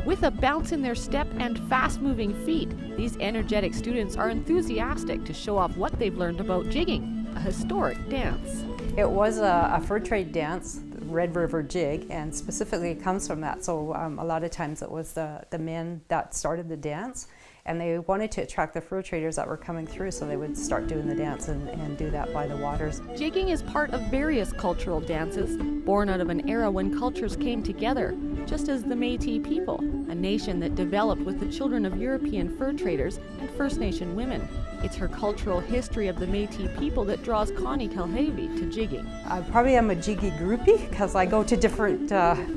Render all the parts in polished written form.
With a bounce in their step and fast-moving feet, these energetic students are enthusiastic to show off what they've learned about jigging, a historic dance. It was a fur trade dance, the Red River Jig, and specifically it comes from that. So a lot of times it was the men that started the dance, and they wanted to attract the fur traders that were coming through, so they would start doing the dance and do that by the waters. Jigging is part of various cultural dances, born out of an era when cultures came together, just as the Metis people, a nation that developed with the children of European fur traders and First Nation women. It's her cultural history of the Metis people that draws Connie Kalhavy to jigging. I probably am a jiggy groupie because I go to different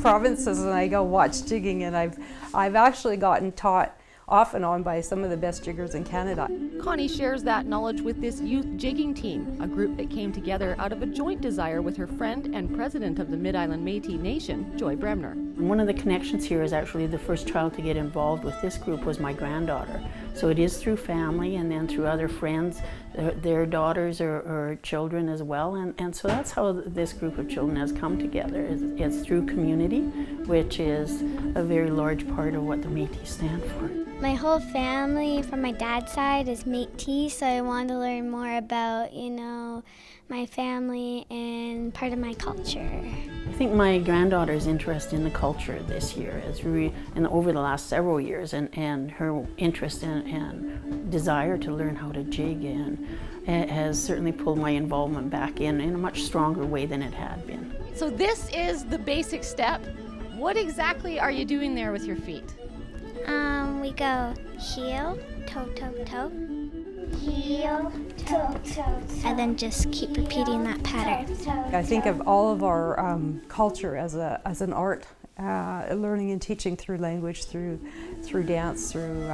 provinces and I go watch jigging, and I've actually gotten taught off and on by some of the best jiggers in Canada. Connie shares that knowledge with this youth jigging team, a group that came together out of a joint desire with her friend and president of the Mid-Island Métis Nation, Joy Bremner. One of the connections here is actually the first child to get involved with this group was my granddaughter. So it is through family and then through other friends, their daughters or children as well. And so that's how this group of children has come together. It's through community, which is a very large part of what the Métis stand for. My whole family from my dad's side is Métis, so I wanted to learn more about, my family and part of my culture. I think my granddaughter's interest in the culture this year is really, and over the last several years, and her interest and desire to learn how to jig has certainly pulled my involvement back in a much stronger way than it had been. So this is the basic step. What exactly are you doing there with your feet? We go heel, toe, toe, toe. Heel, toe, toe, toe. And then just keep repeating that pattern. I think of all of our culture as an art, learning and teaching through language, through dance, through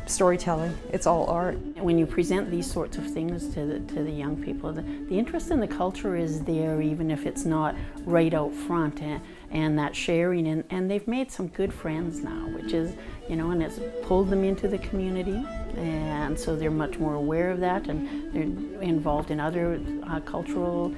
storytelling. It's all art. When you present these sorts of things to the young people, the interest in the culture is there, even if it's not right out front, and that sharing, and they've made some good friends now, which is, and it's pulled them into the community, and so they're much more aware of that, and they're involved in other cultural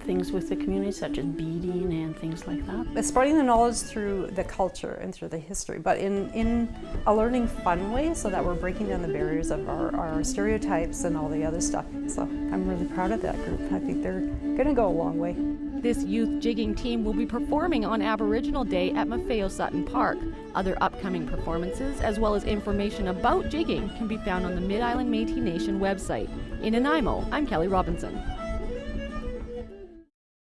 things with the community, such as beading and things like that. It's spreading the knowledge through the culture and through the history, but in a learning fun way, so that we're breaking down the barriers of our stereotypes and all the other stuff. So I'm really proud of that group. I think they're going to go a long way. This youth jigging team will be performing on Aboriginal Day at Maffeo Sutton Park. Other upcoming performances, as well as information about jigging, can be found on the Mid-Island Métis Nation website. In Nanaimo, I'm Kelly Robinson.